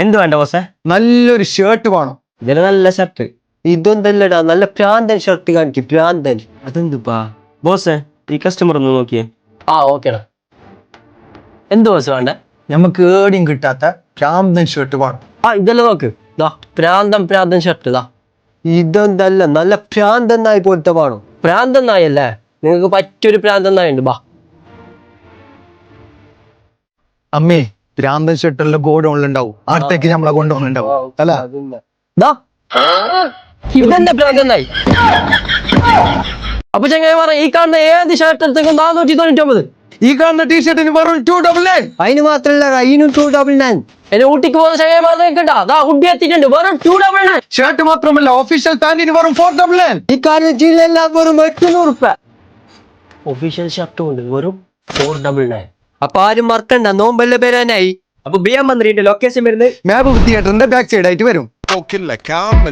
എന്ത് വേണ്ട ബോസേ? നല്ലൊരു ഷർട്ട് വേണം. ഇതിന് നല്ല ഷർട്ട്. ഇതൊന്നല്ലടാ, നല്ല പ്രാന്തൻ ഷർട്ട് കാണിക്കും, പ്രാന്തൻ. അതെന്തുപ്പാ ബോസേ? ഈ കസ്റ്റമർ ഒന്ന് നോക്കിയേ. ഓക്കേടാ. എന്ത് ബോസ് വേണ്ട? നമുക്ക് ഏടിയും കിട്ടാത്ത പ്രാന്തൻ ഷർട്ട് വേണം. ഇതെല്ലാം നോക്ക്, ദാ പ്രാന്തൻ ഷർട്ട്. ഇതൊന്നല്ല, നല്ല പ്രാന്തൻ നായ പോലത്തെ വേണം. പ്രാന്തൻ നായല്ലേ? നിങ്ങൾക്ക് പറ്റിയൊരു പ്രാന്തൻ നായ ഉണ്ട്, ബാ. അമ്മേ, പ്രാന്തൻ ഷർട്ടെല്ലാം ഗോഡൗണിലുണ്ടാവും, അടുത്തേക്ക് നമ്മളെ കൊണ്ടുപോകുന്നുണ്ടാവും അല്ല? ഇതെന്താ പ്രാന്തൻ നായി? അപ്പൊ ചങ്ങായി പറ, ഈ കാണുന്ന ഏത് ഷർട്ട് എടുത്തേക്കും 499. ഈ കാണുന്ന ടീഷർട്ടിന് വെറും 299. അതിന് മാത്രല്ല, അതിനും 299. എന്നെ ഊട്ടിക്ക് പോകുന്ന ചങ്ങായി പറഞ്ഞേക്കട്ടാ, അതാ കുട്ടി എത്തിയിട്ടുണ്ട്, വെറും 299. ഷർട്ട് മാത്രമല്ല, ഒഫീഷ്യൽ പാന്റിന് വെറും 499. ഈ കാണുന്ന ജില്ലെല്ലാം വെറും 800. ഒഫീഷ്യൽ ഷർട്ടും ഉണ്ട്, വെറും 499. അപ്പൊ ആരും മറക്കണ്ട, നോമ്പല്ല പേരാനായി. അപ്പൊ ബിയാൻ മന്ത്രിന്റെ ലൊക്കേഷൻ വരുന്നത് മാബ് തിയേറ്ററിന്റെ ബാക്ക് സൈഡ് ആയിട്ട് വരും. Kill la cam,